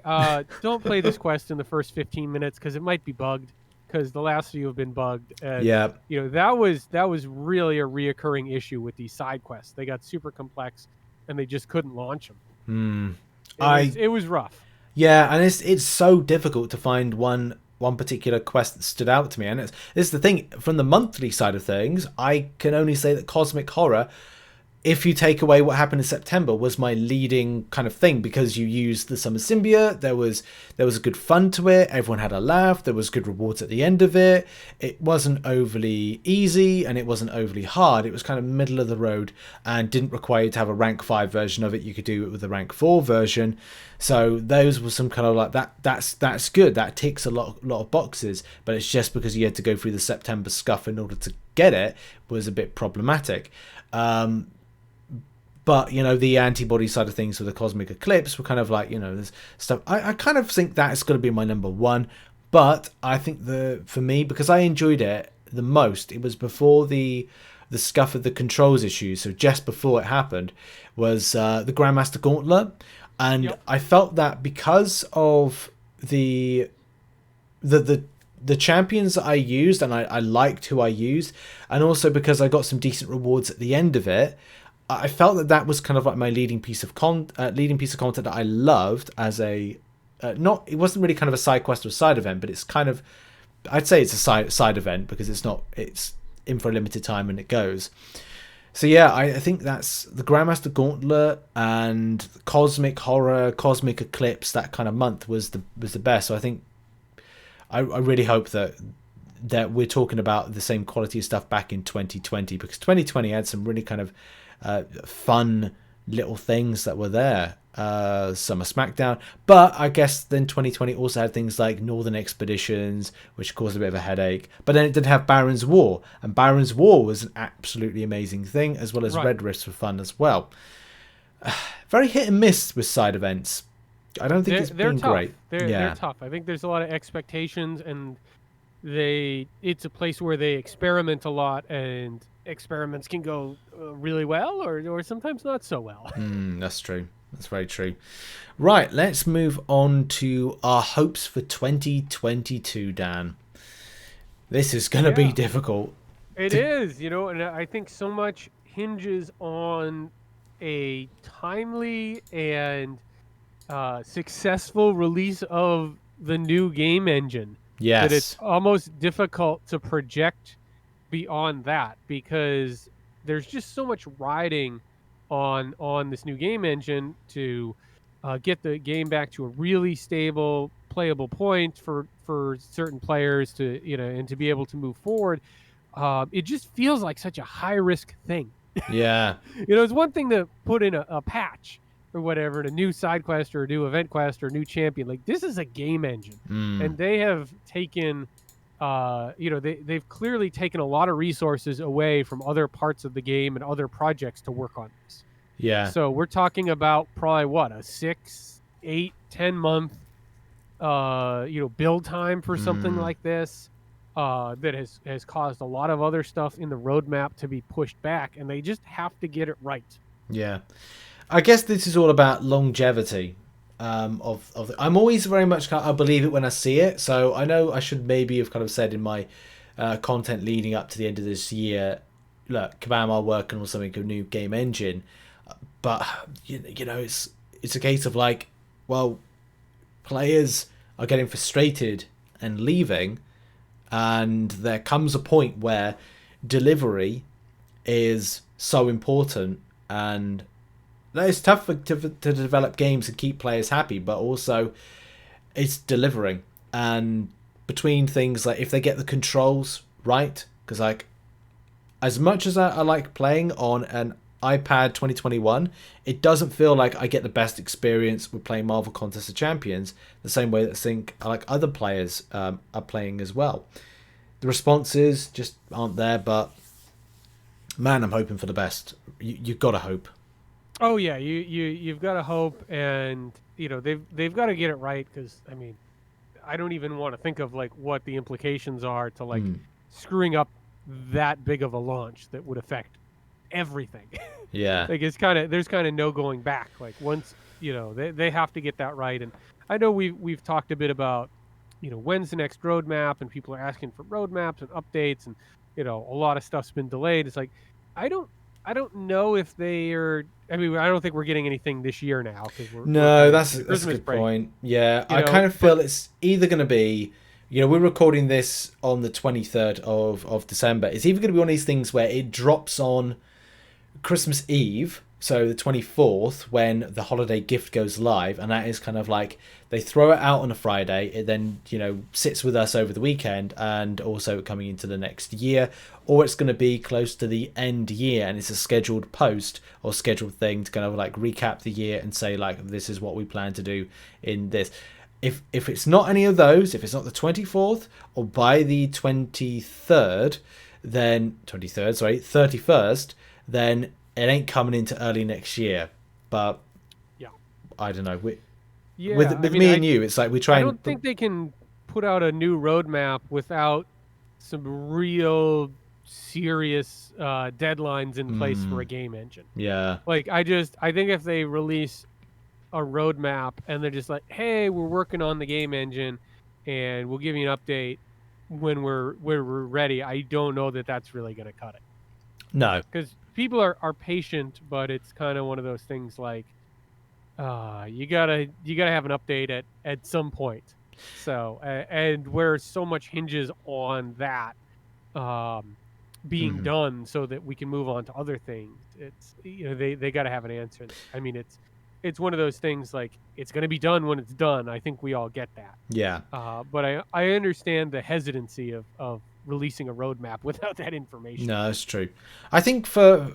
S2: don't play this quest in the first 15 minutes because it might be bugged, because the last few have been bugged. And, that was really a reoccurring issue with these side quests. They got super complex and they just couldn't launch them. It was rough.
S1: Yeah, and it's so difficult to find one particular quest that stood out to me. And this is the thing, from the monthly side of things, I can only say that Cosmic Horror if you take away what happened in September, was my leading kind of thing, because you used the Summer Symbiote. There was a good fun to it. Everyone had a laugh. There was good rewards at the end of it. It wasn't overly easy and it wasn't overly hard. It was kind of middle of the road and didn't require you to have a rank 5 version of it. You could do it with a rank 4 version. So those were some kind of like that's good. That ticks a lot of boxes, but it's just because you had to go through the September scuff in order to get it was a bit problematic. But, you know, the antibody side of things with the Cosmic Eclipse were kind of like, you know, there's stuff. I kind of think that's going to be my number one. But I think for me, because I enjoyed it the most, it was before the scuff of the controls issue. So just before it happened was the Grandmaster Gauntlet. And I felt that because of the champions that I used, and I liked who I used, and also because I got some decent rewards at the end of it, I felt that was kind of like my leading piece of content that I loved as a it wasn't really kind of a side quest or side event, but it's kind of, I'd say it's a side event because it's in for a limited time and it goes. So yeah, I think that's the Grandmaster Gauntlet and Cosmic Horror, Cosmic Eclipse. That kind of month was the best. So I think I really hope that we're talking about the same quality of stuff back in 2020, because 2020 had some really kind of fun little things that were there. Summer Smackdown, but I guess then 2020 also had things like Northern Expeditions, which caused a bit of a headache, but then it did have Baron's War, and Baron's War was an absolutely amazing thing, as well as Red Rifts for fun as well. Very hit and miss with side events. I don't think it's been
S2: tough.
S1: great.
S2: They're tough. I think there's a lot of expectations, and it's a place where they experiment a lot, and experiments can go really well or sometimes not so well.
S1: That's true. That's very true. Right, let's move on to our hopes for 2022, Dan. This is going to be difficult.
S2: It is, you know, and I think so much hinges on a timely and successful release of the new game engine.
S1: Yes.
S2: That it's almost difficult to project beyond that, because there's just so much riding on this new game engine to get the game back to a really stable, playable point for certain players to, you know, and to be able to move forward. It just feels like such a high risk thing.
S1: Yeah.
S2: You know, it's one thing to put in a patch or whatever, a new side quest or a new event quest or a new champion. Like, this is a game engine, and they have taken, you know, they've clearly taken a lot of resources away from other parts of the game and other projects to work on this.
S1: Yeah.
S2: So we're talking about probably what, a 6, 8, 10 month, you know, build time for something like this, that has caused a lot of other stuff in the roadmap to be pushed back, and they just have to get it right.
S1: Yeah. I guess this is all about longevity. I'm always very much, I believe it when I see it. So I know I should maybe have kind of said in my content leading up to the end of this year, look, Kabam are working on something, a new game engine, but you know, it's a case of like, well, players are getting frustrated and leaving, and there comes a point where delivery is so important, and it's tough to develop games and keep players happy, but also it's delivering. And between things like, if they get the controls right, because like, as much as I like playing on an iPad 2021, it doesn't feel like I get the best experience with playing Marvel Contest of Champions the same way that I think like other players are playing as well. The responses just aren't there, but man, I'm hoping for the best. You've got to hope.
S2: Oh yeah, you've got to hope, and you know, they've got to get it right, because I mean, I don't even want to think of like what the implications are to like screwing up that big of a launch that would affect everything.
S1: Yeah.
S2: Like, there's kind of no going back. Like, once, you know, they have to get that right. And I know we've talked a bit about, you know, when's the next roadmap, and people are asking for roadmaps and updates, and you know, a lot of stuff's been delayed. It's like, I don't know if they are. I mean, I don't think we're getting anything this year now, because
S1: that's a good point. Yeah, I kind of feel it's either going to be, you know, we're recording this on the 23rd of December. It's either going to be one of these things where it drops on Christmas Eve, so the 24th, when the holiday gift goes live, and that is kind of like they throw it out on a Friday. It then, sits with us over the weekend and also coming into the next year, or it's going to be close to the end year and it's a scheduled post or scheduled thing to kind of like recap the year and say like this is what we plan to do in this. If it's not any of those, if it's not the 24th or by the 23rd, then 23rd, sorry, 31st, then it ain't coming into early next year. But
S2: yeah,
S1: I don't know. With
S2: I mean,
S1: me and you, it's like we try.
S2: I don't think they can put out a new roadmap without some real serious deadlines in place for a game engine.
S1: Yeah.
S2: Like I think if they release a roadmap and they're just like, hey, we're working on the game engine and we'll give you an update when we're ready, I don't know that that's really going to cut it.
S1: No,
S2: because people are patient, but it's kind of one of those things like you gotta have an update at some point. So and where so much hinges on that being done so that we can move on to other things. It's they got to have an answer. I mean, it's one of those things like it's going to be done when it's done. I think we all get that.
S1: Yeah.
S2: But I understand the hesitancy of releasing a roadmap without that information.
S1: No, that's true. I think for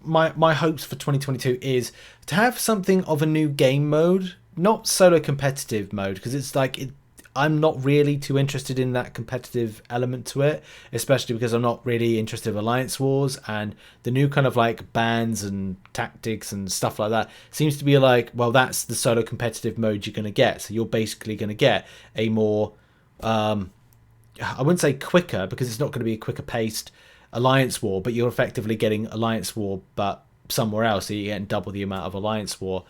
S1: my hopes for 2022 is to have something of a new game mode, not solo competitive mode, because it's like I'm not really too interested in that competitive element to it, especially because I'm not really interested in Alliance Wars, and the new kind of like bans and tactics and stuff like that seems to be like, well, that's the solo competitive mode you're going to get. So you're basically going to get a more, I wouldn't say quicker, because it's not going to be a quicker paced Alliance War, but you're effectively getting Alliance War but somewhere else, so you're getting double the amount of Alliance War.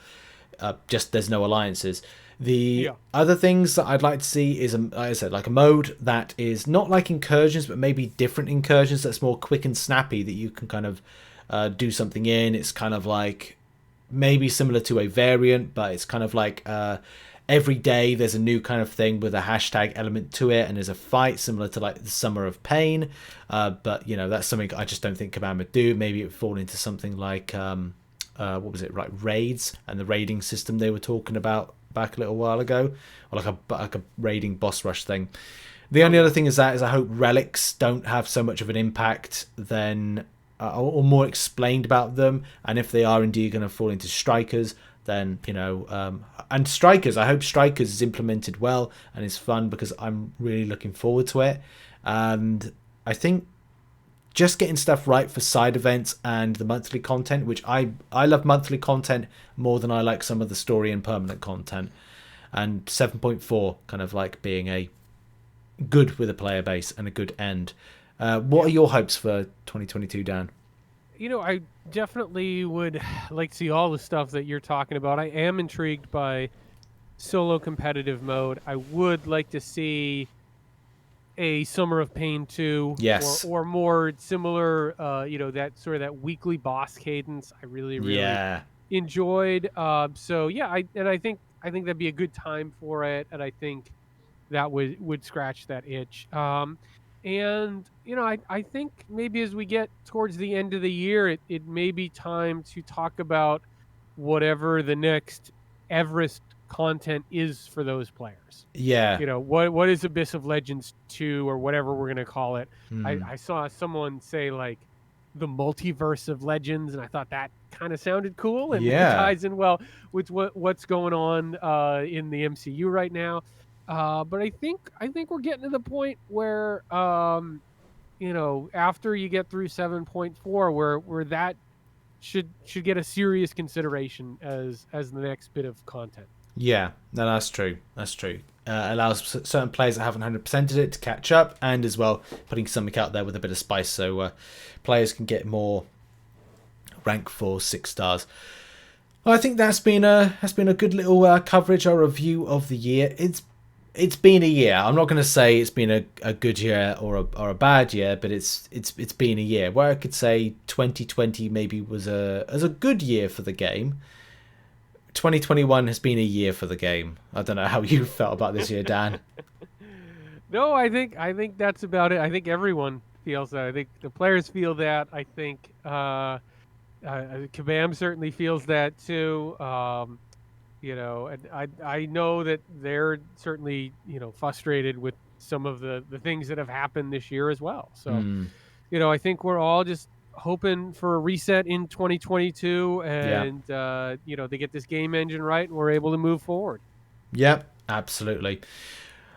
S1: Just there's no alliances. The other things that I'd like to see is, like I said, like a mode that is not like incursions, but maybe different incursions that's more quick and snappy, that you can kind of do something in. It's kind of like maybe similar to a variant, but it's kind of like every day there's a new kind of thing with a hashtag element to it, and there's a fight similar to like the Summer of Pain. But that's something I just don't think Command would do. Maybe it would fall into something like what was it, right, raids and the raiding system they were talking about back a little while ago, or like a raiding boss rush thing. The only other thing is I hope relics don't have so much of an impact then, or more explained about them, and if they are indeed going to fall into strikers, then and strikers, I hope strikers is implemented well and is fun, because I'm really looking forward to it. And I think just getting stuff right for side events and the monthly content, which I love monthly content more than I like some of the story and permanent content. And 7.4 kind of like being a good with a player base and a good end. What are your hopes for 2022, Dan?
S2: I definitely would like to see all the stuff that you're talking about. I am intrigued by solo competitive mode. I would like to see a Summer of Pain 2,
S1: yes,
S2: or more similar, that sort of that weekly boss cadence. I really enjoyed. So yeah, I think that'd be a good time for it, and I think that would scratch that itch. And I think maybe as we get towards the end of the year, it may be time to talk about whatever the next Everest content is for those players.
S1: Yeah.
S2: What is Abyss of Legends 2 or whatever we're going to call it. I saw someone say like the multiverse of legends, and I thought that kind of sounded cool, and it ties in well with what's going on in the MCU right now. But I think we're getting to the point where after you get through 7.4 where that should get a serious consideration as the next bit of content.
S1: Yeah, no, that's true. That's true. Allows certain players that haven't 100%ed it to catch up, and as well putting something out there with a bit of spice, so players can get more rank 4 6 stars. Well, I think that's been a good little coverage or review of the year. It's been a year. I'm not going to say it's been a good year or a bad year, but it's been a year. Where I could say 2020 maybe was a good year for the game. 2021 has been a year for the game. I don't know how you felt about this year, Dan.
S2: No, I think that's about it. I think everyone feels that. I think the players feel that. I think Kabam certainly feels that too. And I know that they're certainly, frustrated with some of the things that have happened this year as well. So, I think we're all just hoping for a reset in 2022 and, they get this game engine right and we're able to move forward.
S1: Yep, absolutely.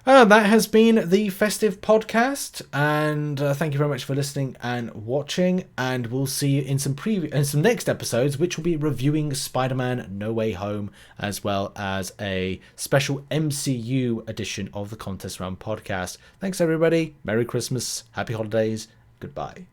S1: That has been the Festive podcast, and thank you very much for listening and watching. And we'll see you in some next episodes, which will be reviewing Spider-Man: No Way Home, as well as a special MCU edition of the Contest Round podcast. Thanks, everybody. Merry Christmas, Happy Holidays, goodbye.